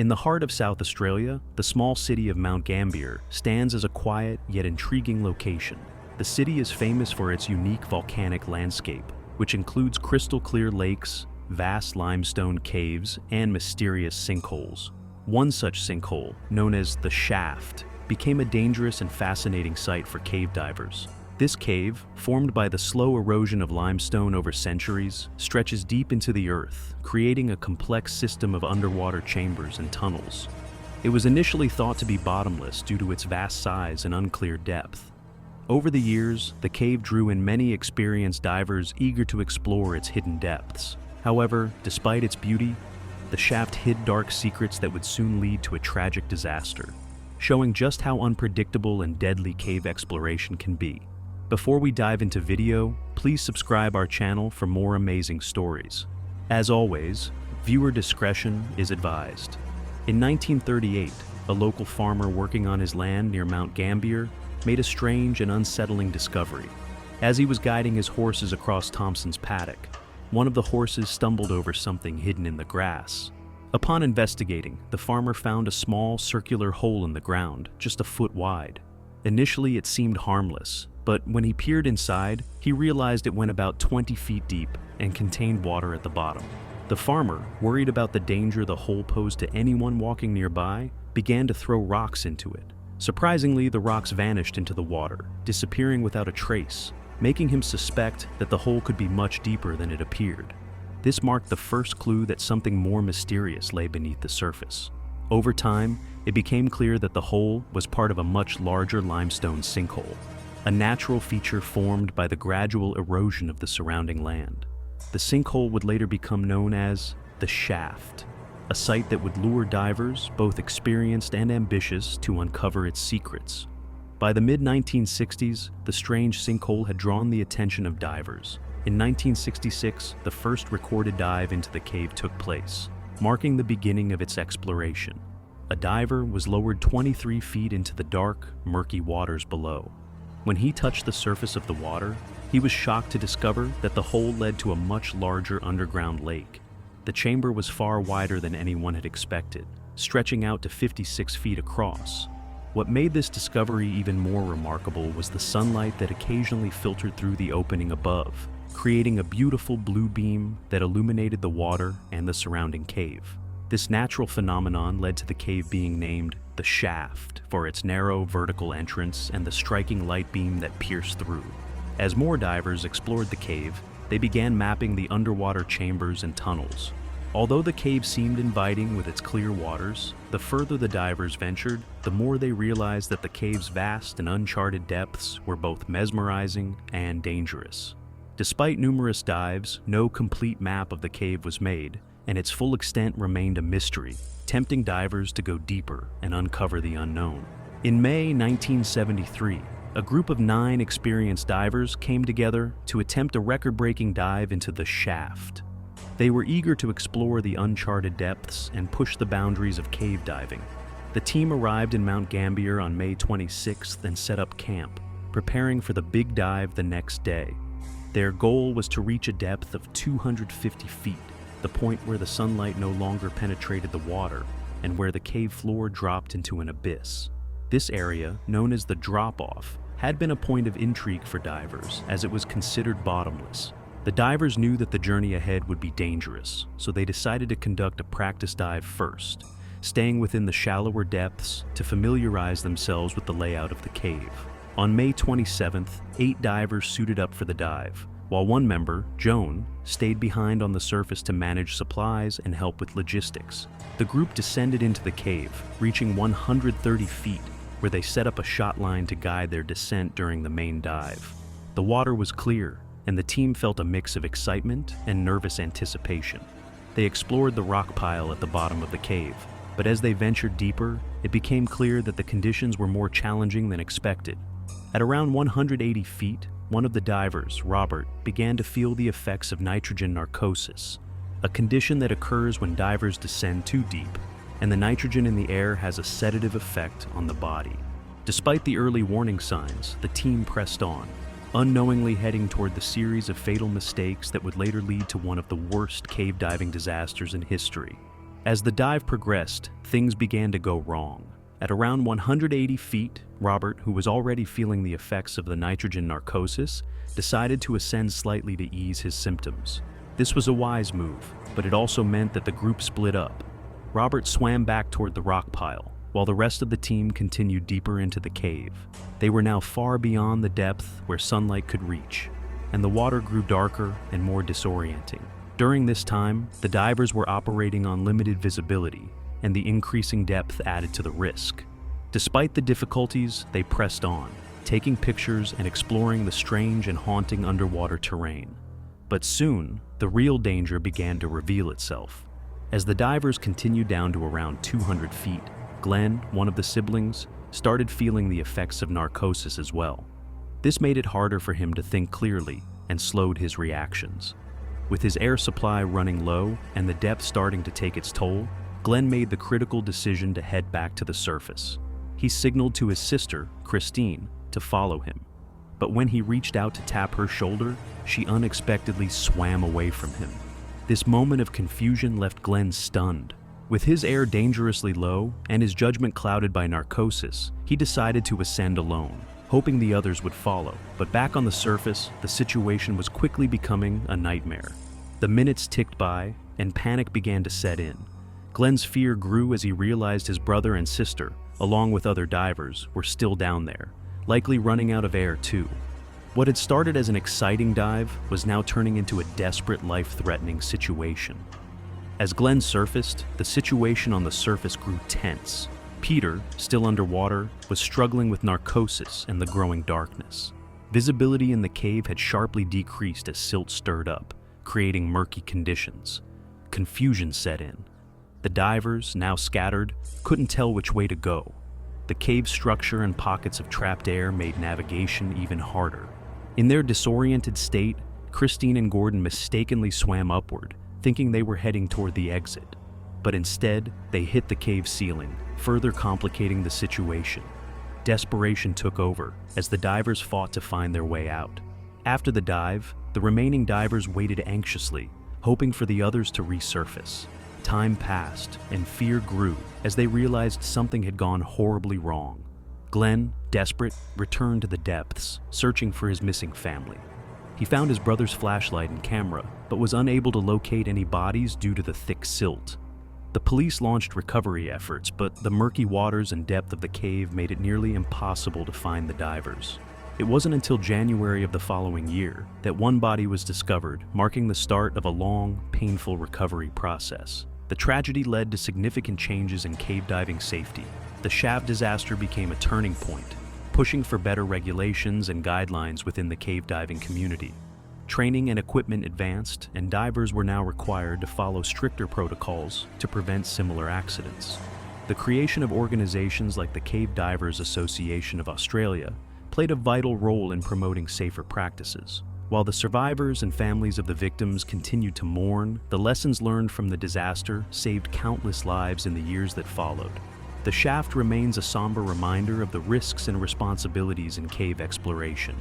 In the heart of South Australia, the small city of Mount Gambier stands as a quiet yet intriguing location. The city is famous for its unique volcanic landscape, which includes crystal-clear lakes, vast limestone caves, and mysterious sinkholes. One such sinkhole, known as the Shaft, became a dangerous and fascinating site for cave divers. This cave, formed by the slow erosion of limestone over centuries, stretches deep into the earth, creating a complex system of underwater chambers and tunnels. It was initially thought to be bottomless due to its vast size and unclear depth. Over the years, the cave drew in many experienced divers eager to explore its hidden depths. However, despite its beauty, the shaft hid dark secrets that would soon lead to a tragic disaster, showing just how unpredictable and deadly cave exploration can be. Before we dive into video, please subscribe our channel for more amazing stories. As always, viewer discretion is advised. In 1938, a local farmer working on his land near Mount Gambier made a strange and unsettling discovery. As he was guiding his horses across Thompson's paddock, one of the horses stumbled over something hidden in the grass. Upon investigating, the farmer found a small circular hole in the ground, just a foot wide. Initially, it seemed harmless, but when he peered inside, he realized it went about 20 feet deep and contained water at the bottom. The farmer, worried about the danger the hole posed to anyone walking nearby, began to throw rocks into it. Surprisingly, the rocks vanished into the water, disappearing without a trace, making him suspect that the hole could be much deeper than it appeared. This marked the first clue that something more mysterious lay beneath the surface. Over time, it became clear that the hole was part of a much larger limestone sinkhole, a natural feature formed by the gradual erosion of the surrounding land. The sinkhole would later become known as the Shaft, a site that would lure divers, both experienced and ambitious, to uncover its secrets. By the mid-1960s, the strange sinkhole had drawn the attention of divers. In 1966, the first recorded dive into the cave took place, marking the beginning of its exploration. A diver was lowered 23 feet into the dark, murky waters below. When he touched the surface of the water, he was shocked to discover that the hole led to a much larger underground lake. The chamber was far wider than anyone had expected, stretching out to 56 feet across. What made this discovery even more remarkable was the sunlight that occasionally filtered through the opening above, creating a beautiful blue beam that illuminated the water and the surrounding cave. This natural phenomenon led to the cave being named the Shaft for its narrow vertical entrance and the striking light beam that pierced through. As more divers explored the cave, they began mapping the underwater chambers and tunnels. Although the cave seemed inviting with its clear waters, the further the divers ventured, the more they realized that the cave's vast and uncharted depths were both mesmerizing and dangerous. Despite numerous dives, no complete map of the cave was made, and its full extent remained a mystery, tempting divers to go deeper and uncover the unknown. In May 1973, a group of 9 experienced divers came together to attempt a record-breaking dive into the Shaft. They were eager to explore the uncharted depths and push the boundaries of cave diving. The team arrived in Mount Gambier on May 26th and set up camp, preparing for the big dive the next day. Their goal was to reach a depth of 250 feet, the point where the sunlight no longer penetrated the water and where the cave floor dropped into an abyss. This area, known as the drop-off, had been a point of intrigue for divers as it was considered bottomless. The divers knew that the journey ahead would be dangerous, so they decided to conduct a practice dive first, staying within the shallower depths to familiarize themselves with the layout of the cave. On May 27th, 8 divers suited up for the dive, while one member, Joan, stayed behind on the surface to manage supplies and help with logistics. The group descended into the cave, reaching 130 feet, where they set up a shot line to guide their descent during the main dive. The water was clear, and the team felt a mix of excitement and nervous anticipation. They explored the rock pile at the bottom of the cave, but as they ventured deeper, it became clear that the conditions were more challenging than expected. At around 180 feet, one of the divers, Robert, began to feel the effects of nitrogen narcosis, a condition that occurs when divers descend too deep, and the nitrogen in the air has a sedative effect on the body. Despite the early warning signs, the team pressed on, unknowingly heading toward the series of fatal mistakes that would later lead to one of the worst cave diving disasters in history. As the dive progressed, things began to go wrong. At around 180 feet, Robert, who was already feeling the effects of the nitrogen narcosis, decided to ascend slightly to ease his symptoms. This was a wise move, but it also meant that the group split up. Robert swam back toward the rock pile, while the rest of the team continued deeper into the cave. They were now far beyond the depth where sunlight could reach, and the water grew darker and more disorienting. During this time, the divers were operating on limited visibility, and the increasing depth added to the risk. Despite the difficulties, they pressed on, taking pictures and exploring the strange and haunting underwater terrain. But soon, the real danger began to reveal itself. As the divers continued down to around 200 feet, Glenn, one of the siblings, started feeling the effects of narcosis as well. This made it harder for him to think clearly and slowed his reactions. With his air supply running low and the depth starting to take its toll, Glenn made the critical decision to head back to the surface. He signaled to his sister, Christine, to follow him. But when he reached out to tap her shoulder, she unexpectedly swam away from him. This moment of confusion left Glenn stunned. With his air dangerously low and his judgment clouded by narcosis, he decided to ascend alone, hoping the others would follow. But back on the surface, the situation was quickly becoming a nightmare. The minutes ticked by, and panic began to set in. Glenn's fear grew as he realized his brother and sister, along with other divers, were still down there, likely running out of air too. What had started as an exciting dive was now turning into a desperate, life-threatening situation. As Glenn surfaced, the situation on the surface grew tense. Peter, still underwater, was struggling with narcosis and the growing darkness. Visibility in the cave had sharply decreased as silt stirred up, creating murky conditions. Confusion set in. The divers, now scattered, couldn't tell which way to go. The cave's structure and pockets of trapped air made navigation even harder. In their disoriented state, Christine and Gordon mistakenly swam upward, thinking they were heading toward the exit. But instead, they hit the cave ceiling, further complicating the situation. Desperation took over as the divers fought to find their way out. After the dive, the remaining divers waited anxiously, hoping for the others to resurface. Time passed, and fear grew as they realized something had gone horribly wrong. Glenn, desperate, returned to the depths, searching for his missing family. He found his brother's flashlight and camera, but was unable to locate any bodies due to the thick silt. The police launched recovery efforts, but the murky waters and depth of the cave made it nearly impossible to find the divers. It wasn't until January of the following year that one body was discovered, marking the start of a long, painful recovery process. The tragedy led to significant changes in cave diving safety. The shaft disaster became a turning point, pushing for better regulations and guidelines within the cave diving community. Training and equipment advanced, and divers were now required to follow stricter protocols to prevent similar accidents. The creation of organizations like the Cave Divers Association of Australia played a vital role in promoting safer practices. While the survivors and families of the victims continued to mourn, the lessons learned from the disaster saved countless lives in the years that followed. The shaft remains a somber reminder of the risks and responsibilities in cave exploration.